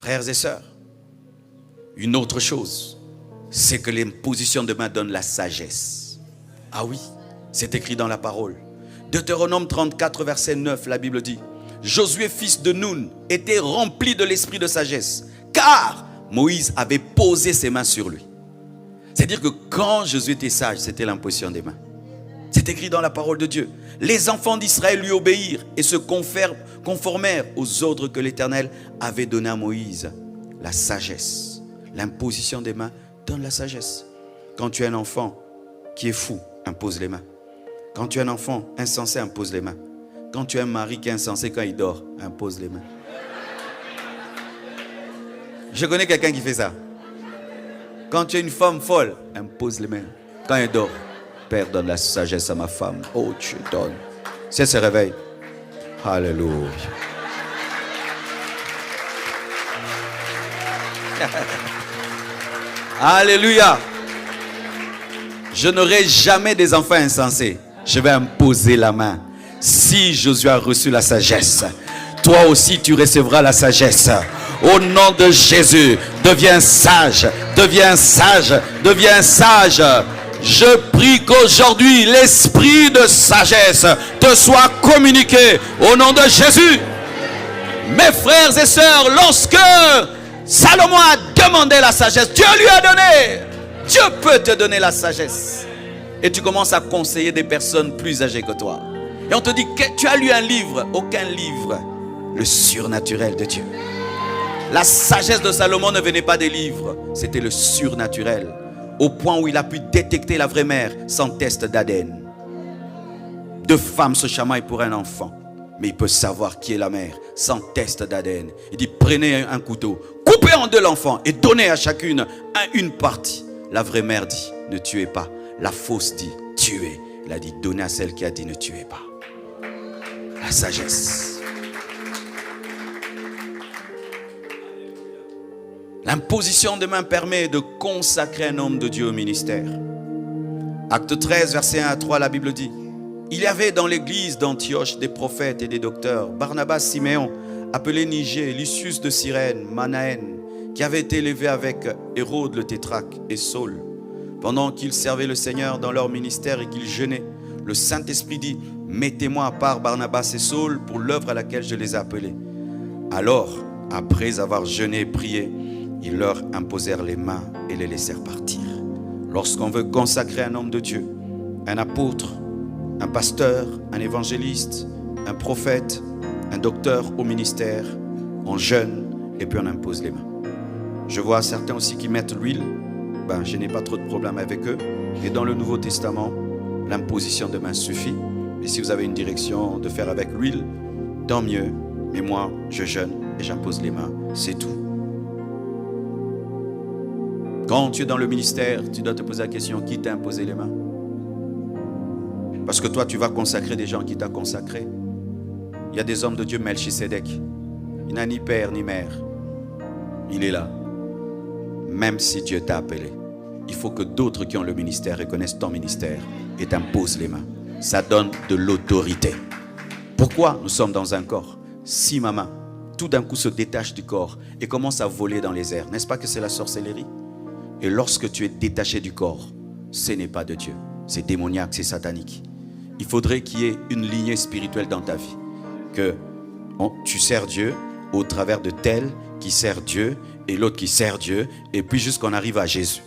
Frères et sœurs, une autre chose, c'est que l'imposition de main donne la sagesse. Ah oui, c'est écrit dans la parole. Deutéronome 34, verset 9, la Bible dit: Josué, fils de Nun, était rempli de l'esprit de sagesse, car Moïse avait posé ses mains sur lui. C'est-à-dire que quand Josué était sage, c'était l'imposition des mains. C'est écrit dans la parole de Dieu. Les enfants d'Israël lui obéirent et se conformèrent aux ordres que l'Éternel avait donnés à Moïse. La sagesse, l'imposition des mains donne la sagesse. Quand tu es un enfant qui est fou, impose les mains. Quand tu es un enfant insensé, impose les mains. Quand tu es un mari qui est insensé quand il dort, impose les mains. Je connais quelqu'un qui fait ça. Quand tu es une femme folle, impose les mains. Quand elle dort, Père, donne la sagesse à ma femme. Oh, tu donnes. Si elle se réveille. Alléluia. Alléluia. Je n'aurai jamais des enfants insensés. Je vais imposer la main. Si Josué a reçu la sagesse, toi aussi tu recevras la sagesse. Au nom de Jésus, deviens sage, deviens sage, deviens sage. Je prie qu'aujourd'hui l'esprit de sagesse te soit communiqué au nom de Jésus. Mes frères et sœurs, lorsque Salomon a demandé la sagesse, Dieu lui a donné. Dieu peut te donner la sagesse. Et tu commences à conseiller des personnes plus âgées que toi. Et on te dit que tu as lu un livre. Aucun livre. Le surnaturel de Dieu. La sagesse de Salomon ne venait pas des livres. C'était le surnaturel. Au point où il a pu détecter la vraie mère sans test d'ADN. Deux femmes se chamaillent pour un enfant. Mais il peut savoir qui est la mère sans test d'ADN. Il dit prenez un couteau, coupez en deux l'enfant et donnez à chacune une partie. La vraie mère dit ne tuez pas. La fausse dit tuez. Il a dit donnez à celle qui a dit ne tuez pas. La sagesse. L'imposition de main permet de consacrer un homme de Dieu au ministère. Acte 13, verset 1 à 3, la Bible dit: il y avait dans l'église d'Antioche des prophètes et des docteurs, Barnabas, Siméon, appelé Niger, Lucius de Cyrène, Manaën, qui avait été élevé avec Hérode le tétrarque et Saul. Pendant qu'ils servaient le Seigneur dans leur ministère et qu'ils jeûnaient, le Saint-Esprit dit: mettez-moi à part Barnabas et Saul pour l'œuvre à laquelle je les ai appelés. Alors, après avoir jeûné et prié, ils leur imposèrent les mains et les laissèrent partir. Lorsqu'on veut consacrer un homme de Dieu, un apôtre, un pasteur, un évangéliste, un prophète, un docteur au ministère, on jeûne et puis on impose les mains. Je vois certains aussi qui mettent l'huile. Je n'ai pas trop de problème avec eux. Et dans le Nouveau Testament, l'imposition de main suffit. Et si vous avez une direction de faire avec l'huile, tant mieux. Mais moi, je jeûne et j'impose les mains. C'est tout. Quand tu es dans le ministère, tu dois te poser la question: qui t'a imposé les mains? Parce que toi, tu vas consacrer des gens qui t'ont consacré. Il y a des hommes de Dieu, Melchisédek. Il n'a ni père ni mère. Il est là. Même si Dieu t'a appelé, il faut que d'autres qui ont le ministère reconnaissent ton ministère et t'imposent les mains. Ça donne de l'autorité. Pourquoi nous sommes dans un corps? Si ma main, tout d'un coup, se détache du corps et commence à voler dans les airs, n'est-ce pas que c'est la sorcellerie? Et lorsque tu es détaché du corps, ce n'est pas de Dieu. C'est démoniaque, c'est satanique. Il faudrait qu'il y ait une lignée spirituelle dans ta vie. Que tu sers Dieu au travers de tel qui sert Dieu et l'autre qui sert Dieu, et puis jusqu'on arrive à Jésus.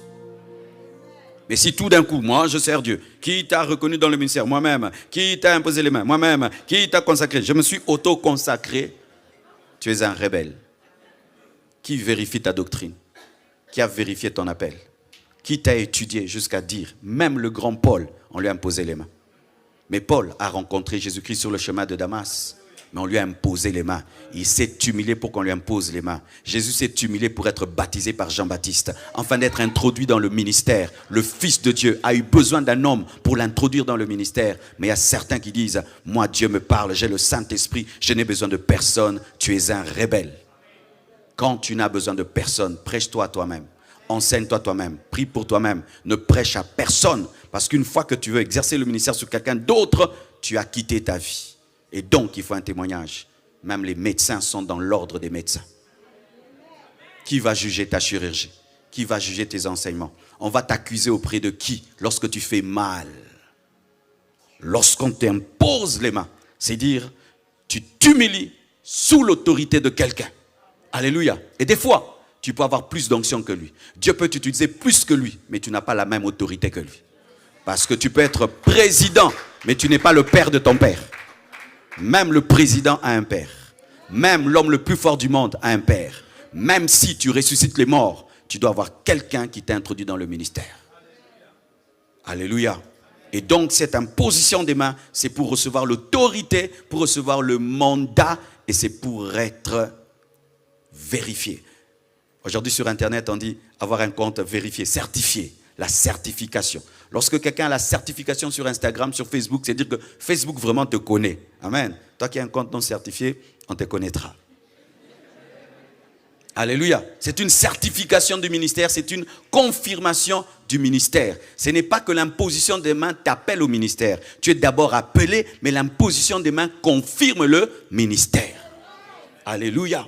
Mais si tout d'un coup, moi je sers Dieu, qui t'a reconnu dans le ministère? Moi-même. Qui t'a imposé les mains? Moi-même. Qui t'a consacré? Je me suis auto-consacré. Tu es un rebelle. Qui vérifie ta doctrine? Qui a vérifié ton appel? Qui t'a étudié jusqu'à dire, même le grand Paul, on lui a imposé les mains. Mais Paul a rencontré Jésus-Christ sur le chemin de Damas. Mais on lui a imposé les mains. Il s'est humilié pour qu'on lui impose les mains. Jésus s'est humilié pour être baptisé par Jean-Baptiste. Afin d'être introduit dans le ministère. Le Fils de Dieu a eu besoin d'un homme pour l'introduire dans le ministère. Mais il y a certains qui disent, moi Dieu me parle, j'ai le Saint-Esprit, je n'ai besoin de personne. Tu es un rebelle. Quand tu n'as besoin de personne, prêche-toi toi-même. Enseigne-toi toi-même, prie pour toi-même, ne prêche à personne. Parce qu'une fois que tu veux exercer le ministère sur quelqu'un d'autre, tu as quitté ta vie. Et donc, il faut un témoignage. Même les médecins sont dans l'ordre des médecins. Qui va juger ta chirurgie? Qui va juger tes enseignements? On va t'accuser auprès de qui lorsque tu fais mal? Lorsqu'on t'impose les mains, c'est dire, tu t'humilies sous l'autorité de quelqu'un. Alléluia. Et des fois, tu peux avoir plus d'onction que lui. Dieu peut t'utiliser plus que lui, mais tu n'as pas la même autorité que lui. Parce que tu peux être président, mais tu n'es pas le père de ton père. Même le président a un père. Même l'homme le plus fort du monde a un père. Même si tu ressuscites les morts, tu dois avoir quelqu'un qui t'introduit dans le ministère. Alléluia. Et donc, cette imposition des mains, c'est pour recevoir l'autorité, pour recevoir le mandat, et c'est pour être vérifié. Aujourd'hui, sur Internet, on dit avoir un compte vérifié, certifié, la certification. Lorsque quelqu'un a la certification sur Instagram, sur Facebook, c'est dire que Facebook vraiment te connaît. Amen. Toi qui as un compte non certifié, on te connaîtra. Alléluia. C'est une certification du ministère, c'est une confirmation du ministère. Ce n'est pas que l'imposition des mains t'appelle au ministère. Tu es d'abord appelé, mais l'imposition des mains confirme le ministère. Alléluia.